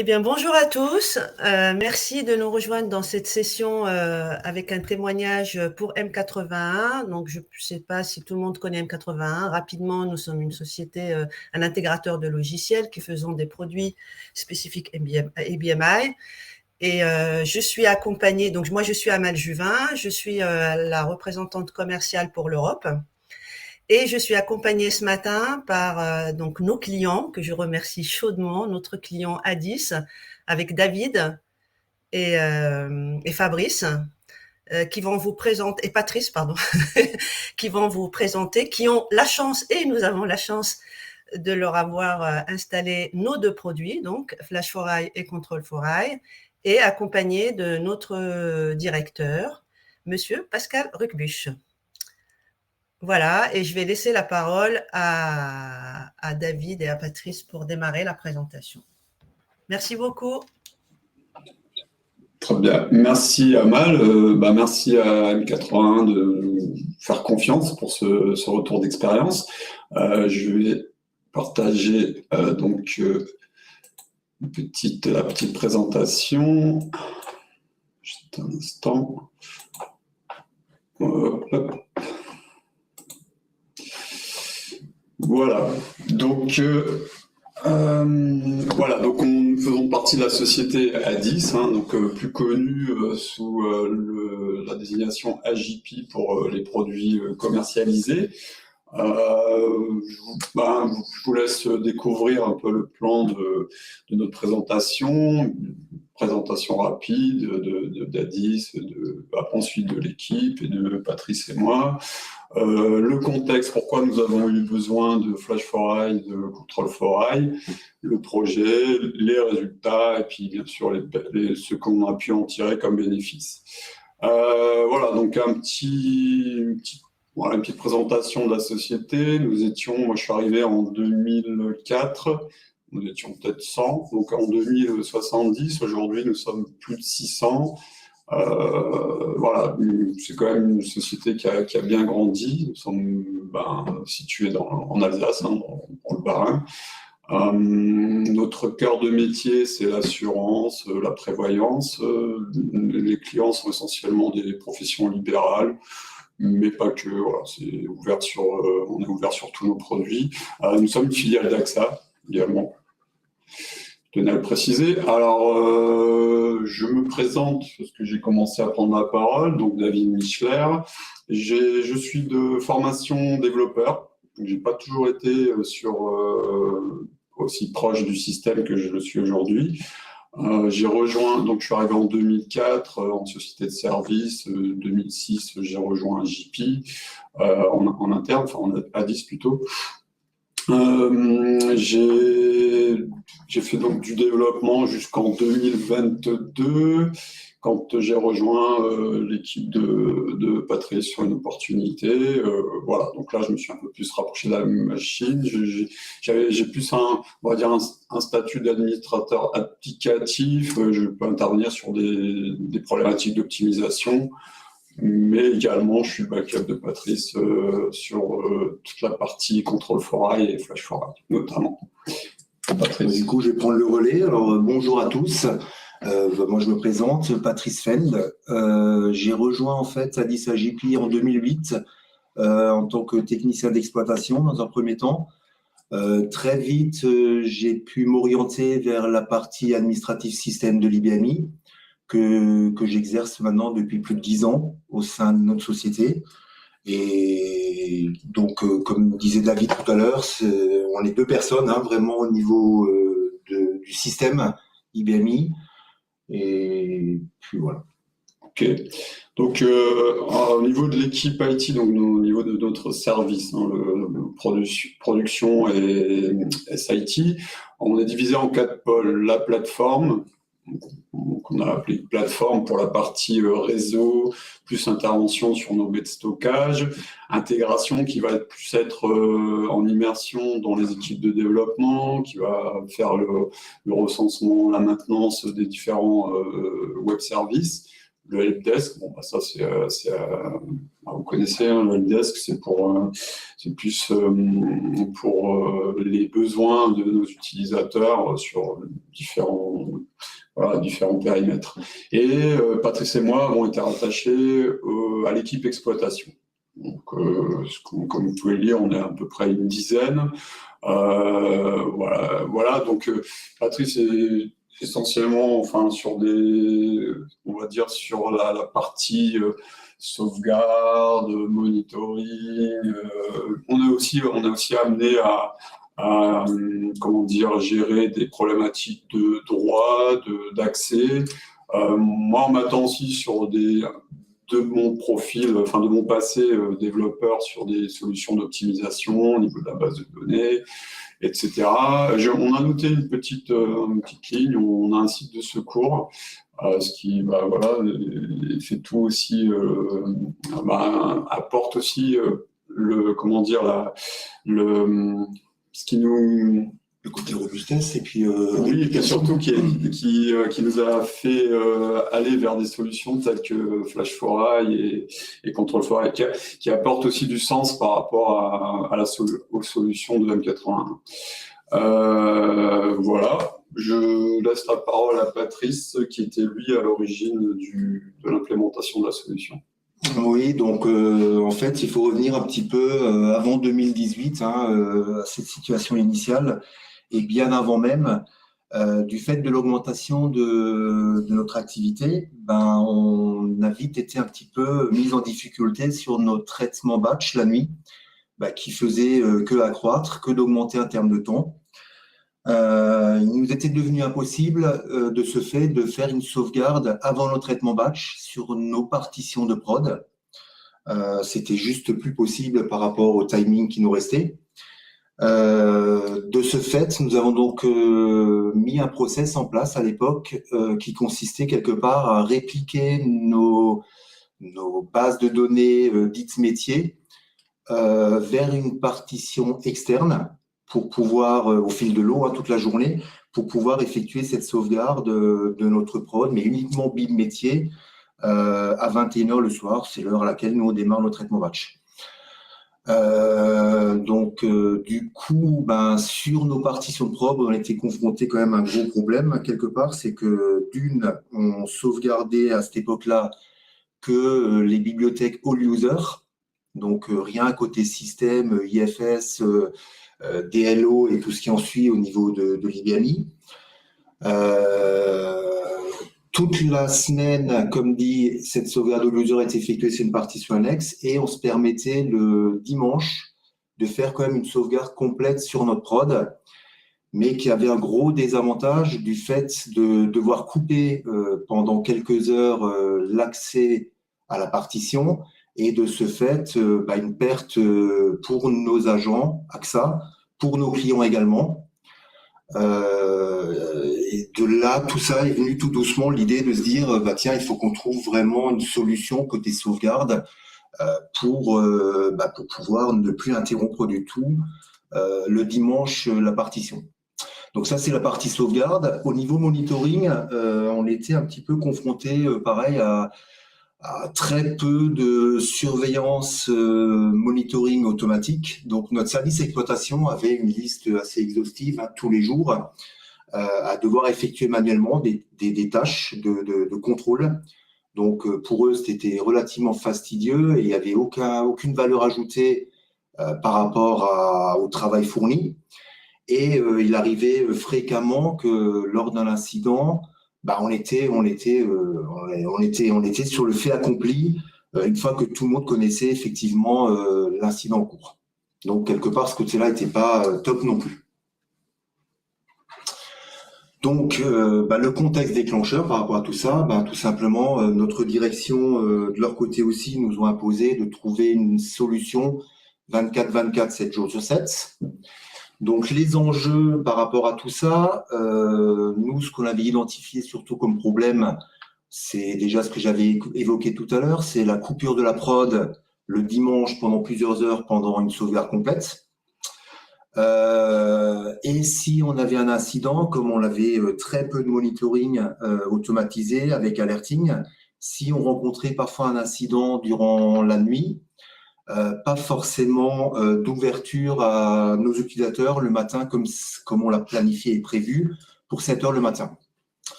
Eh bien, bonjour à tous. Merci de nous rejoindre dans cette session avec un témoignage pour M81. Donc, je ne sais pas si tout le monde connaît M81. Rapidement, nous sommes une société, un intégrateur de logiciels qui faisons des produits spécifiques ABMI. Et je suis accompagnée, donc moi je suis Amal Juvin, je suis la représentante commerciale pour l'Europe. Et je suis accompagnée ce matin par donc nos clients, que je remercie chaudement, notre client Addis, avec David et Fabrice, qui vont vous présenter, et Patrice, pardon, qui vont vous présenter, qui ont la chance, et nous avons la chance de leur avoir installé nos deux produits, donc Flash4i et Control4i, et accompagnés de notre directeur, Monsieur Pascal Ruckbusch. Voilà, et je vais laisser la parole à David et à Patrice pour démarrer la présentation. Merci beaucoup. Très bien. Merci Amal. Merci à M81 de nous faire confiance pour ce retour d'expérience. Je vais partager donc la petite présentation. Juste un instant. Hop. Voilà. Donc nous faisons partie de la société Addis, plus connue sous la désignation AJP pour les produits commercialisés. Je vous laisse découvrir un peu le plan de notre présentation. Présentation rapide d'Addis, ensuite de l'équipe et de Patrice et moi. Le contexte, pourquoi nous avons eu besoin de Flash4i, de Control4i, le projet, les résultats et puis bien sûr ce qu'on a pu en tirer comme bénéfice. Voilà, donc une petite présentation de la société. Moi je suis arrivé en 2004. Nous étions peut-être 100, donc en 2070, aujourd'hui nous sommes plus de 600. Voilà, c'est quand même une société qui a bien grandi. Nous sommes situés en Alsace, dans le Bas-Rhin. Notre cœur de métier, c'est l'assurance, la prévoyance. Les clients sont essentiellement des professions libérales, mais pas que. Voilà, on est ouvert sur tous nos produits. Nous sommes une filiale d'AXA également. Je tenais à le préciser. Alors, je me présente parce que j'ai commencé à prendre la parole. Donc, David Michler. Je suis de formation développeur. Je n'ai pas toujours été aussi proche du système que je le suis aujourd'hui. J'ai rejoint, donc je suis arrivé en 2004 en société de service. 2006, j'ai rejoint JP en interne, enfin en Addis plutôt. J'ai fait donc du développement jusqu'en 2022 quand j'ai rejoint l'équipe de Patrice sur une opportunité. Voilà, donc là je me suis un peu plus rapproché de la machine. J'ai plus on va dire un statut d'administrateur applicatif. Je peux intervenir sur des problématiques d'optimisation. Mais également, je suis le backup de Patrice sur toute la partie Control4i et Flash4i, notamment. Patrice. Du coup, je vais prendre le relais. Alors, bonjour à tous. Moi, je me présente, Patrice Fend. J'ai rejoint en fait Addis AJP en 2008 en tant que technicien d'exploitation dans un premier temps. Très vite, j'ai pu m'orienter vers la partie administrative système de l'IBMI. Que j'exerce maintenant depuis plus de 10 ans au sein de notre société. Et donc, comme disait David tout à l'heure, on est deux personnes vraiment au niveau du système IBMI. Et puis voilà. Ok. Donc, au niveau de l'équipe IT, donc au niveau de notre service, production et SIT, on est divisé en 4 pôles. La plateforme, qu'on a appelé plateforme pour la partie réseau, plus intervention sur nos baies de stockage, intégration qui va plus être en immersion dans les équipes de développement, qui va faire le recensement, la maintenance des différents web services, le helpdesk, bon, bah, ça vous connaissez, hein, le helpdesk, c'est plus pour les besoins de nos utilisateurs sur différents périmètres. Et Patrice et moi avons été rattachés à l'équipe exploitation. Donc, comme vous pouvez le lire, on est à peu près une dizaine. Voilà. Donc, Patrice est essentiellement, enfin, sur la partie sauvegarde, monitoring. On est aussi amené à gérer des problématiques de droit, d'accès. Moi, on m'attend aussi de mon profil, enfin de mon passé développeur sur des solutions d'optimisation au niveau de la base de données, etc. On a noté une petite ligne où on a un site de secours, ce qui fait tout aussi, apporte aussi ce qui nous... Le côté robustesse, et puis... Oui, et puis surtout qui nous a fait aller vers des solutions telles que Flash4i et Control4i, qui apportent aussi du sens par rapport aux solutions de M81. Voilà, je laisse la parole à Patrice, qui était lui à l'origine de l'implémentation de la solution. Oui, donc en fait, il faut revenir un petit peu avant 2018, à cette situation initiale, et bien avant même, du fait de l'augmentation de notre activité, on a vite été un petit peu mis en difficulté sur nos traitements batch la nuit, qui faisaient que accroître, que d'augmenter en termes de temps. Il nous était devenu impossible de ce fait de faire une sauvegarde avant le traitement batch sur nos partitions de prod. C'était juste plus possible par rapport au timing qui nous restait. De ce fait, nous avons donc mis un process en place à l'époque qui consistait quelque part à répliquer nos bases de données dites métiers vers une partition externe pour pouvoir, au fil de l'eau, toute la journée, pour pouvoir effectuer cette sauvegarde de notre prod, mais uniquement BIM métier à 21h le soir. C'est l'heure à laquelle nous on démarre nos traitements batch. Du coup, sur nos partitions de prod, on était confronté quand même à un gros problème quelque part, c'est que on sauvegardait à cette époque-là que les bibliothèques all user, donc rien à côté système, IFS, DLO et tout ce qui en suit au niveau de l'IBMI. Toute la semaine, comme dit, cette sauvegarde all user est effectuée sur une partition annexe et on se permettait le dimanche de faire quand même une sauvegarde complète sur notre prod, mais qui avait un gros désavantage du fait de devoir couper pendant quelques heures l'accès à la partition et de ce fait une perte pour nos agents AXA, pour nos clients également. Et de là, tout ça est venu tout doucement l'idée de se dire tiens, il faut qu'on trouve vraiment une solution côté sauvegarde pour pouvoir ne plus interrompre du tout le dimanche la partition. Donc ça, c'est la partie sauvegarde. Au niveau monitoring, on était un petit peu confronté pareil à très peu de surveillance monitoring automatique. Donc notre service exploitation avait une liste assez exhaustive tous les jours à devoir effectuer manuellement des tâches de contrôle. Donc pour eux, c'était relativement fastidieux et il n'y avait aucune valeur ajoutée par rapport au travail fourni. Et il arrivait fréquemment que lors d'un incident, on était sur le fait accompli une fois que tout le monde connaissait effectivement l'incident en cours. Donc quelque part, ce côté-là n'était pas top non plus. Donc le contexte déclencheur par rapport à tout ça, tout simplement notre direction de leur côté aussi nous ont imposé de trouver une solution 24/24, 7 jours sur 7. Donc les enjeux par rapport à tout ça, nous ce qu'on avait identifié surtout comme problème, c'est déjà ce que j'avais évoqué tout à l'heure, c'est la coupure de la prod le dimanche pendant plusieurs heures pendant une sauvegarde complète. Et si on avait un incident, comme on avait très peu de monitoring automatisé avec alerting, si on rencontrait parfois un incident durant la nuit, pas forcément d'ouverture à nos utilisateurs le matin comme on l'a planifié et prévu pour 7 heures le matin.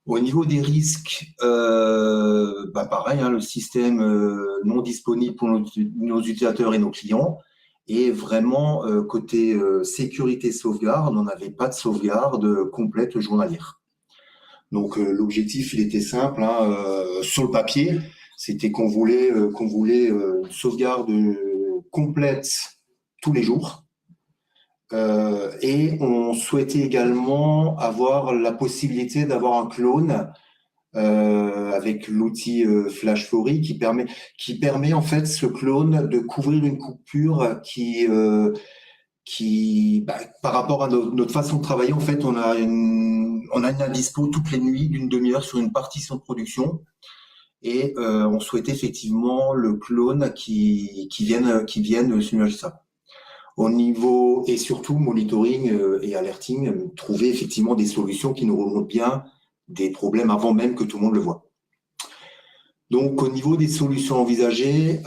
Au niveau des risques, pareil, hein, le système non disponible pour nos utilisateurs et nos clients. Et vraiment, côté sécurité sauvegarde, on n'avait pas de sauvegarde complète journalière. Donc, l'objectif, il était simple, hein, sur le papier, c'était qu'on voulait une sauvegarde complète tous les jours. Et on souhaitait également avoir la possibilité d'avoir un clone avec l'outil FlashFory qui permet en fait ce clone de couvrir une coupure qui par rapport à notre façon de travailler, en fait, on a une indispo toutes les nuits d'une demi-heure sur une partition de production. Et on souhaitait effectivement le clone qui vienne submerger ça. Au niveau, et surtout monitoring et alerting, trouver effectivement des solutions qui nous remontent bien des problèmes avant même que tout le monde le voit. Donc, au niveau des solutions envisagées,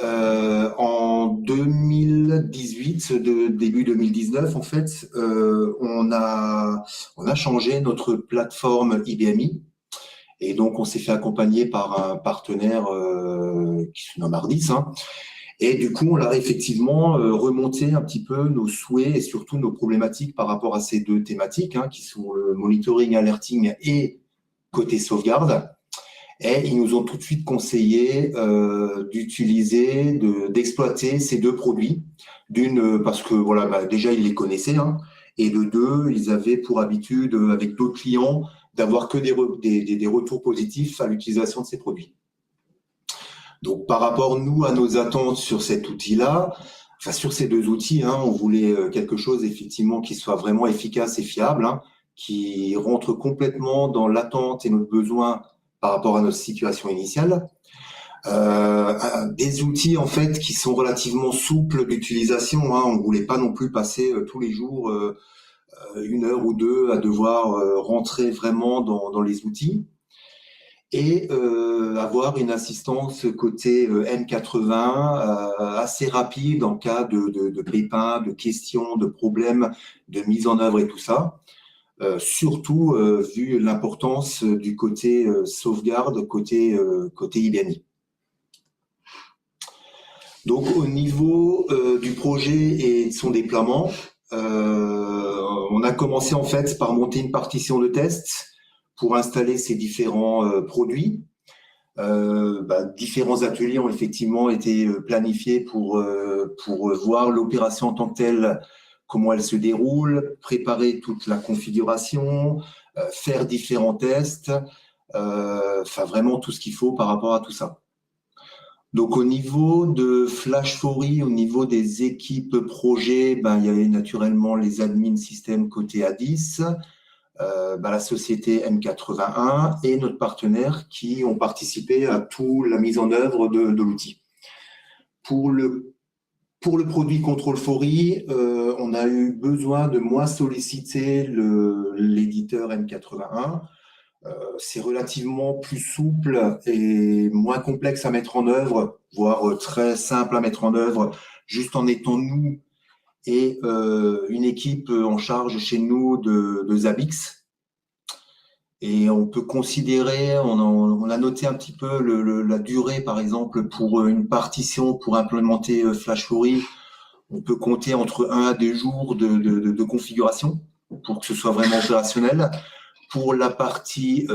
en 2018, début 2019, en fait, on a changé notre plateforme IBMI. Et donc, on s'est fait accompagner par un partenaire qui se nomme Ardis. Hein. Et du coup, on a effectivement remonté un petit peu nos souhaits et surtout nos problématiques par rapport à ces deux thématiques, hein, qui sont le monitoring, alerting et côté sauvegarde. Et ils nous ont tout de suite conseillé d'utiliser, d'exploiter ces deux produits. D'une, parce que voilà, déjà, ils les connaissaient. Hein, et de deux, ils avaient pour habitude, avec d'autres clients, d'avoir que des retours positifs à l'utilisation de ces produits. Donc, par rapport, nous, à nos attentes sur cet outil-là, enfin, sur ces deux outils, hein, on voulait quelque chose, effectivement, qui soit vraiment efficace et fiable, hein, qui rentre complètement dans l'attente et notre besoin par rapport à notre situation initiale. Des outils, en fait, qui sont relativement souples d'utilisation, hein, on ne voulait pas non plus passer tous les jours 1 heure ou 2 à devoir rentrer vraiment dans les outils. Et avoir une assistance côté M80 assez rapide en cas de pépins, de questions, de problèmes, de mise en œuvre et tout ça. Surtout vu l'importance du côté sauvegarde, côté IBMI. Donc au niveau du projet et de son déploiement, on a commencé en fait par monter une partition de test pour installer ces différents produits. Différents ateliers ont effectivement été planifiés pour voir l'opération en tant que telle, comment elle se déroule, préparer toute la configuration, faire différents tests, vraiment tout ce qu'il faut par rapport à tout ça. Donc au niveau de FlashFory, au niveau des équipes projets, il y avait naturellement les admins système côté Ardis, la société M81 et notre partenaire qui ont participé à toute la mise en œuvre de l'outil. Pour le produit ControlFory, on a eu besoin de moins solliciter l'éditeur M81. C'est relativement plus souple et moins complexe à mettre en œuvre, voire très simple à mettre en œuvre, juste en étant nous et une équipe en charge chez nous de Zabbix. Et on peut considérer, on a noté un petit peu la durée, par exemple, pour une partition, pour implémenter FlashFory, on peut compter entre 1 à 2 jours de configuration pour que ce soit vraiment opérationnel. Pour la partie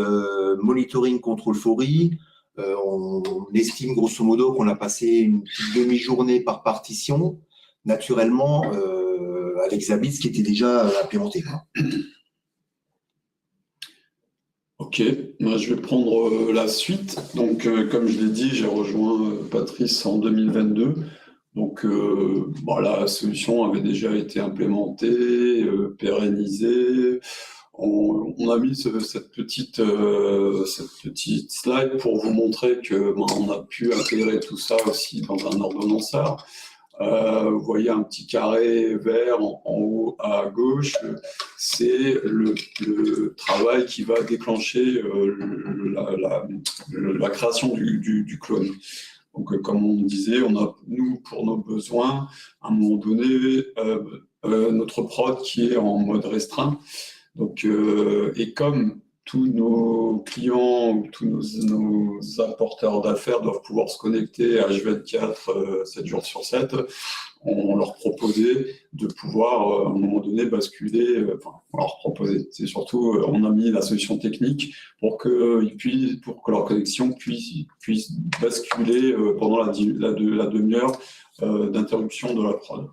monitoring ControlFory, on estime grosso modo qu'on a passé une petite demi-journée par partition, naturellement avec Zabbix qui était déjà implémenté. Ok, moi je vais prendre la suite. Donc, comme je l'ai dit, j'ai rejoint Patrice en 2022. Donc, la solution avait déjà été implémentée, pérennisée. On a mis cette petite slide pour vous montrer que on a pu intégrer tout ça aussi dans un ordonnanceur. Vous voyez un petit carré vert en haut à gauche, c'est le travail qui va déclencher la création du clone. Donc, comme on disait, on a, nous, pour nos besoins, à un moment donné, notre prod qui est en mode restreint. Donc, et comme tous nos clients, tous nos apporteurs d'affaires doivent pouvoir se connecter à H24, 7 jours sur 7, on leur proposait de pouvoir, à un moment donné, basculer, on leur proposait, c'est surtout, on a mis la solution technique pour que leur connexion puisse basculer pendant la demi-heure d'interruption de la prod.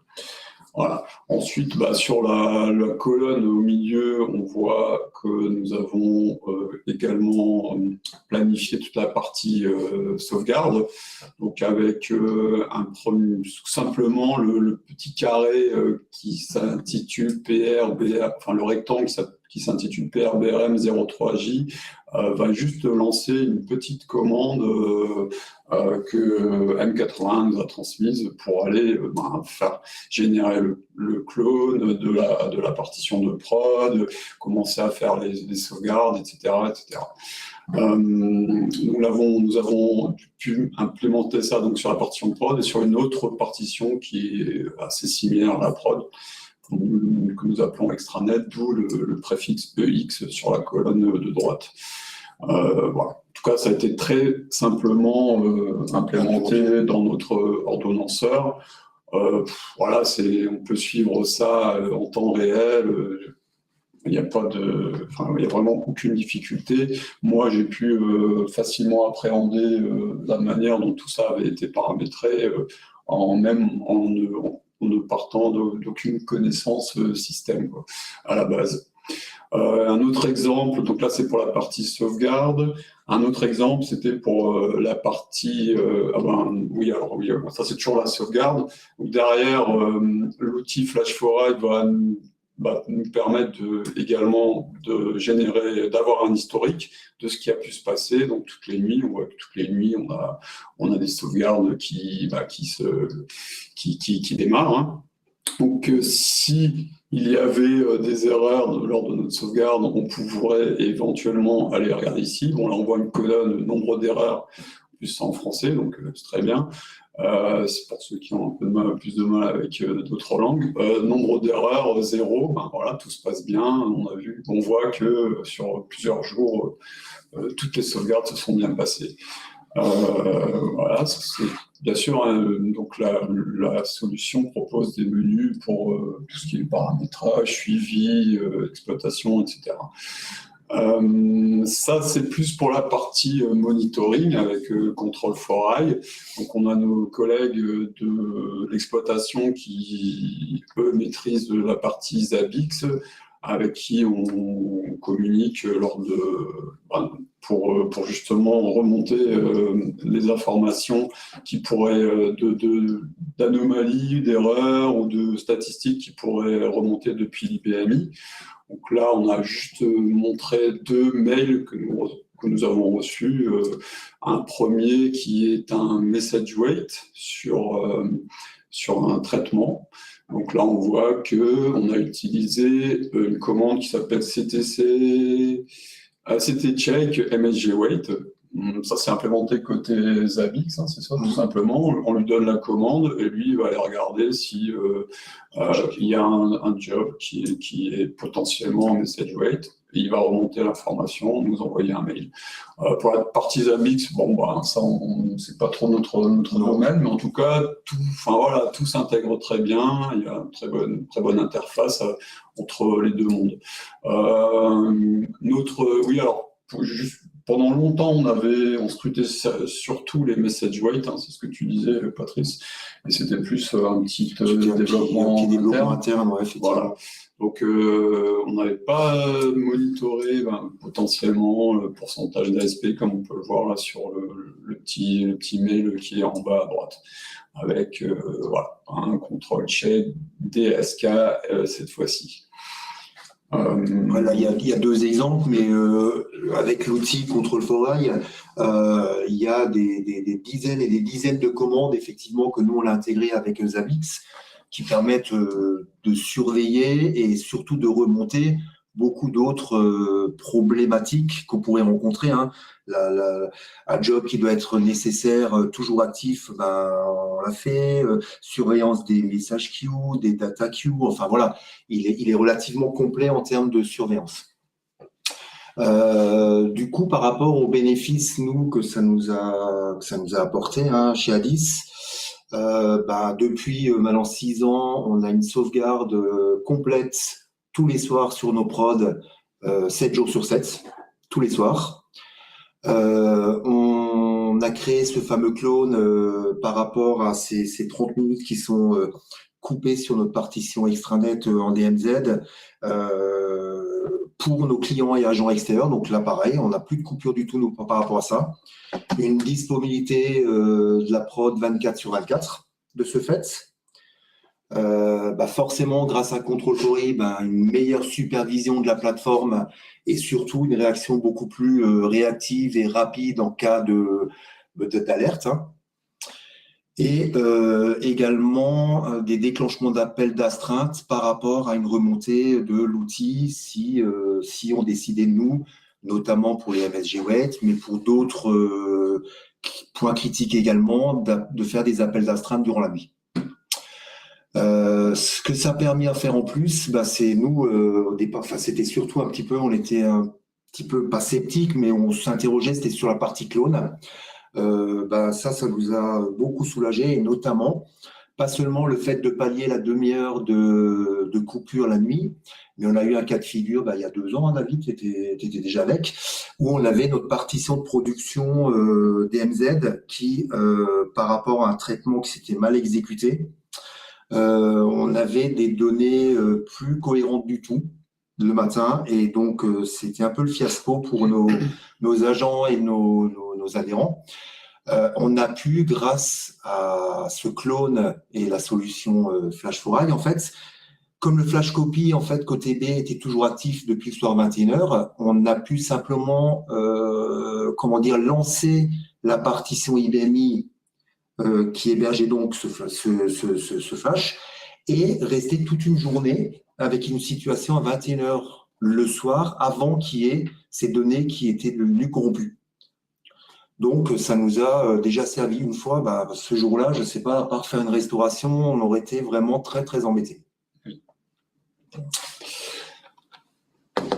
Voilà. Ensuite, sur la colonne au milieu, on voit que nous avons également planifié toute la partie sauvegarde, donc avec simplement le petit carré qui s'intitule le rectangle qui s'intitule PRBRM 03J va juste lancer une petite commande que M81 nous a transmise pour aller faire générer le clone de la partition de prod, commencer à faire les sauvegardes, etc. etc. Nous avons pu implémenter ça donc sur la partition de prod et sur une autre partition qui est assez similaire à la prod, que nous appelons extranet, d'où le préfixe EX sur la colonne de droite. Voilà. En tout cas, ça a été très simplement implémenté dans notre ordonnanceur. Voilà, on peut suivre ça en temps réel. Il n'y a vraiment aucune difficulté. Moi, j'ai pu facilement appréhender la manière dont tout ça avait été paramétré, en ne partant d'aucune connaissance système à la base. Un autre exemple, donc là c'est pour la partie sauvegarde. Un autre exemple, c'était pour la partie, ça c'est toujours la sauvegarde. Donc, derrière, l'outil Flash4i va nous permettre également d'avoir un historique de ce qui a pu se passer. Donc toutes les nuits, on voit que toutes les nuits, on a des sauvegardes qui démarrent. Hein. Donc si il y avait des erreurs lors de notre sauvegarde, on pourrait éventuellement aller regarder ici. Bon, là on voit une colonne nombre d'erreurs, plus en français, donc c'est très bien. C'est pour ceux qui ont un peu plus de mal avec d'autres langues. Nombre d'erreurs, 0, voilà, tout se passe bien. On voit que sur plusieurs jours, toutes les sauvegardes se sont bien passées. Voilà, bien sûr, donc la solution propose des menus pour tout ce qui est paramétrage, suivi, exploitation, etc. Ça, c'est plus pour la partie monitoring avec Control4i. Donc, on a nos collègues de l'exploitation qui, eux, maîtrisent la partie Zabbix, avec qui on communique pour justement remonter les informations qui pourraient d'anomalies, d'erreurs ou de statistiques qui pourraient remonter depuis l'IBMI. Donc là, on a juste montré 2 mails que nous avons reçus. Un premier qui est un message wait sur un traitement. Donc là, on voit qu'on a utilisé une commande qui s'appelle ctcheck msg wait. Ça, c'est implémenté côté Zabbix, c'est ça, tout simplement. On lui donne la commande et lui, il va aller regarder si il y a un job qui est potentiellement en message wait. Et il va remonter l'information, nous envoyer un mail. Pour la partie Zabbix, ça, c'est pas trop notre domaine, mais en tout cas, tout s'intègre très bien. Il y a une très bonne interface entre les deux mondes. Pendant longtemps, on scrutait surtout les message wait, c'est ce que tu disais, Patrice, et c'était plus un petit développement interne. Ouais, voilà. Donc, on n'avait pas monitoré potentiellement le pourcentage d'ASP, comme on peut le voir là sur le petit mail qui est en bas à droite, avec un contrôle check DSK cette fois-ci. Voilà, il y a 2 exemples, mais avec l'outil Control for Eye, il y a des dizaines et des dizaines de commandes, effectivement, que nous, on a intégrées avec Zabbix, qui permettent de surveiller et surtout de remonter beaucoup d'autres problématiques qu'on pourrait rencontrer. Hein. Un job qui doit être nécessaire, toujours actif, ben, on l'a fait. Surveillance des messages queues, des data queues, enfin voilà, il est relativement complet en termes de surveillance. Du coup, par rapport aux bénéfices, nous, que ça nous a apporté hein, chez Addis, depuis maintenant 6 ans, on a une sauvegarde complète tous les soirs sur nos prods, 7 jours sur 7, tous les soirs. On a créé ce fameux clone par rapport à ces 30 minutes qui sont coupées sur notre partition extranet en DMZ pour nos clients et agents extérieurs. Donc là, pareil, on n'a plus de coupure du tout par rapport à ça. Une disponibilité de la prod 24/24 de ce fait. Forcément, grâce à Control for Eye, une meilleure supervision de la plateforme et surtout une réaction beaucoup plus réactive et rapide en cas d'alerte. Hein. Et également des déclenchements d'appels d'astreinte par rapport à une remontée de l'outil si on décidait, nous, notamment pour les MSG Wait, mais pour d'autres points critiques également, de faire des appels d'astreinte durant la nuit. Ce que ça a permis à faire en plus, c'est nous, au départ, c'était surtout un petit peu, on était un petit peu pas sceptique, mais on s'interrogeait, c'était sur la partie clone. Ça nous a beaucoup soulagé, et notamment, pas seulement le fait de pallier la demi-heure de coupure la nuit, mais on a eu un cas de figure il y a 2 ans, David, tu étais déjà avec, où on avait notre partition de production DMZ qui, par rapport à un traitement qui s'était mal exécuté, on avait des données plus cohérentes du tout le matin, et donc c'était un peu le fiasco pour nos agents et nos adhérents. On a pu, grâce à ce clone et la solution Flash for Eye, en fait, comme le flash copy en fait côté B était toujours actif depuis le soir 21h, on a pu simplement lancer la partition IBMI qui hébergeait donc ce flash, et rester toute une journée avec une situation à 21h le soir avant qu'il y ait ces données qui étaient devenues corrompues. Donc, ça nous a déjà servi une fois. Ce jour-là, je ne sais pas, à part faire une restauration, on aurait été vraiment très, très embêtés.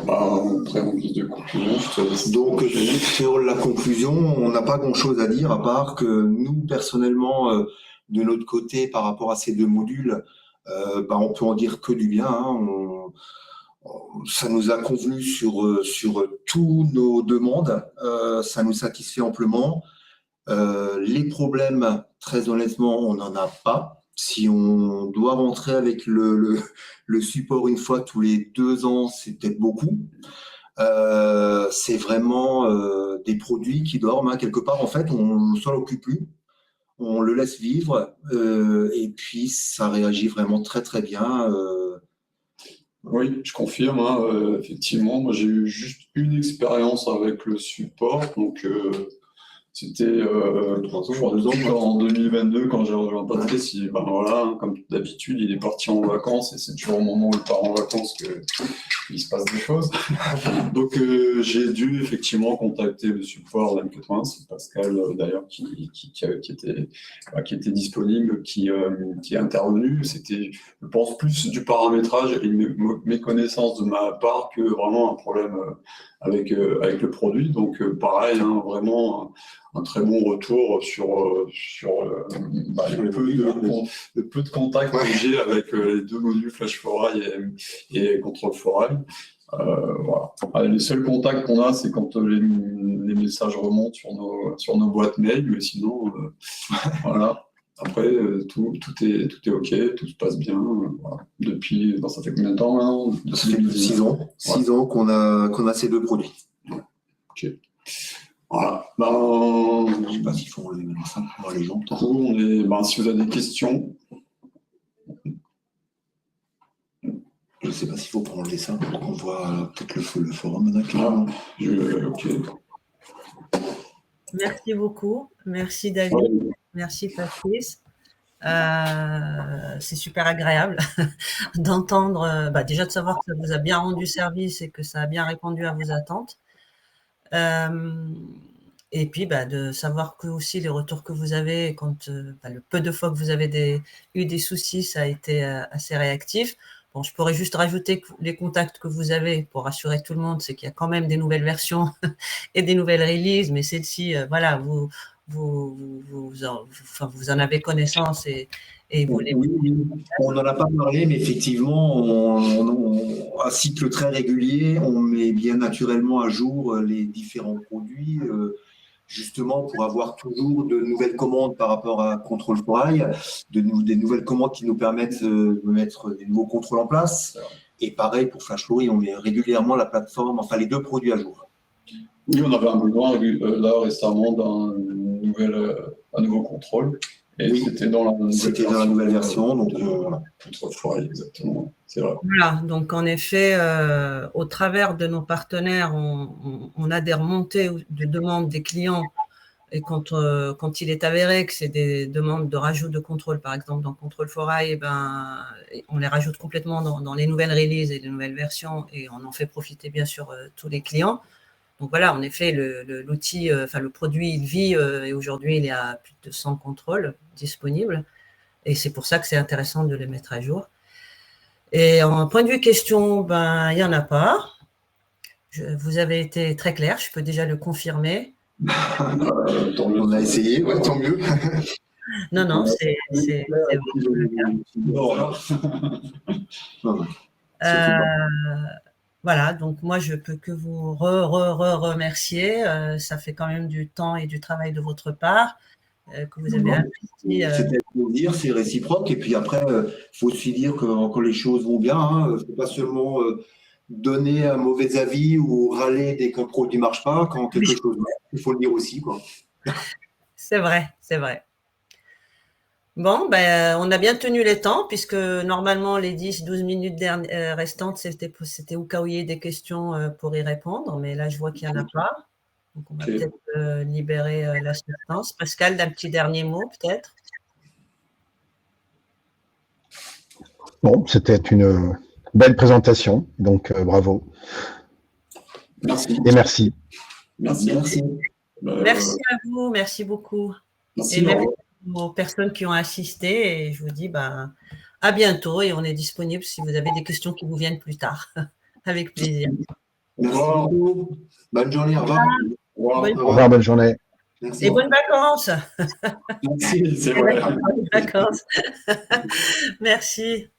Après, en guise de conclusion, donc, sur la conclusion, on n'a pas grand-chose à dire, à part que nous, personnellement, de notre côté, par rapport à ces 2 modules, on peut en dire que du bien. Hein. Ça nous a convenu sur toutes nos demandes. Ça nous satisfait amplement. Les problèmes, très honnêtement, on n'en a pas. Si on doit rentrer avec le support une fois tous les 2 ans, c'est peut-être beaucoup. C'est vraiment des produits qui dorment hein, quelque part. En fait, on ne s'en occupe plus. On le laisse vivre et puis ça réagit vraiment très très bien. Oui, je confirme. Hein, effectivement, moi j'ai eu juste une expérience avec le support, donc c'était 3 ans, 2 ans, en 2022 quand j'ai rejoint Patrice. Voilà, comme d'habitude, il est parti en vacances et c'est toujours au moment où il part en vacances qu'il se passe des choses. Donc j'ai dû effectivement contacter le support de M80, c'est Pascal d'ailleurs qui était disponible, qui est intervenu. C'était, je pense, plus du paramétrage et une méconnaissance de ma part que vraiment un problème avec le produit. Donc pareil, hein, vraiment un très bon retour sur le peu de contacts que j'ai avec les 2 modules Flash for Eye et Control for Eye. Voilà. Les seuls contacts qu'on a, c'est quand les messages remontent sur nos boîtes mail, mais sinon, voilà. Après, tout est OK, tout se passe bien. Voilà. Depuis, ça fait combien de temps maintenant? Ça fait 6 ans. 6 ans qu'on a ces 2 produits. OK. Voilà. Je ne sais pas s'il faut enlever ça pour les gens. Si vous avez des questions. Je ne sais pas s'il faut prendre les dessin pour qu'on voit peut-être le forum. Ok. Merci beaucoup. Merci David. Ouais. Merci Patrice. C'est super agréable d'entendre, déjà de savoir que ça vous a bien rendu service et que ça a bien répondu à vos attentes. Et puis de savoir que aussi les retours que vous avez, quand le peu de fois que vous avez eu des soucis, ça a été assez réactif. Bon, je pourrais juste rajouter que les contacts que vous avez pour rassurer tout le monde, c'est qu'il y a quand même des nouvelles versions et des nouvelles releases, mais celle-ci, voilà, vous en avez connaissance et vous les... Oui, on n'en a pas parlé, mais effectivement, à cycle très régulier, on met bien naturellement à jour les différents produits, justement pour avoir toujours de nouvelles commandes par rapport à Control Forail, des nouvelles commandes qui nous permettent de mettre des nouveaux contrôles en place. Et pareil pour Flash Flory, on met régulièrement la plateforme, enfin les 2 produits à jour. Oui, on avait un besoin là récemment d'un nouveau contrôle. Et oui, c'était dans la nouvelle version. Donc, Control Forail, exactement. C'est vrai. Voilà, donc en effet, au travers de nos partenaires, on a des remontées de demandes des clients. Et quand il est avéré que c'est des demandes de rajout de contrôle, par exemple dans Control Forail, on les rajoute complètement dans les nouvelles releases et les nouvelles versions et on en fait profiter bien sûr tous les clients. Donc voilà, en effet, l'outil, le produit, il vit et aujourd'hui, il y a plus de 100 contrôles disponibles. Et c'est pour ça que c'est intéressant de les mettre à jour. Et en point de vue question, il n'y en a pas. Vous avez été très clair, je peux déjà le confirmer. On a essayé, ouais, tant mieux. Non, c'est voilà, donc moi, je peux que vous remercier. Ça fait quand même du temps et du travail de votre part que vous avez investi. C'est à dire, c'est réciproque. Et puis après, il faut aussi dire que quand les choses vont bien, il ne faut pas seulement donner un mauvais avis ou râler dès qu'un produit ne marche pas. Quand quelque chose marche, il faut le dire aussi, quoi. C'est vrai, c'est vrai. Bon, on a bien tenu les temps puisque normalement les 10-12 minutes restantes, c'était au cas où il y ait des questions pour y répondre, mais là je vois qu'il n'y en a pas. Donc on va peut-être libérer l'assistance. Pascal, un petit dernier mot peut-être? Bon, c'était une belle présentation, donc bravo. Merci. Et merci. Merci. Merci à vous, merci beaucoup. Merci, et merci aux personnes qui ont assisté et je vous dis à bientôt et on est disponible si vous avez des questions qui vous viennent plus tard. Avec plaisir. Merci beaucoup. Bonne journée, au revoir. Au revoir, bonne journée. Merci. Et bonnes vacances. Merci, c'est vrai. Bonnes vacances. Merci.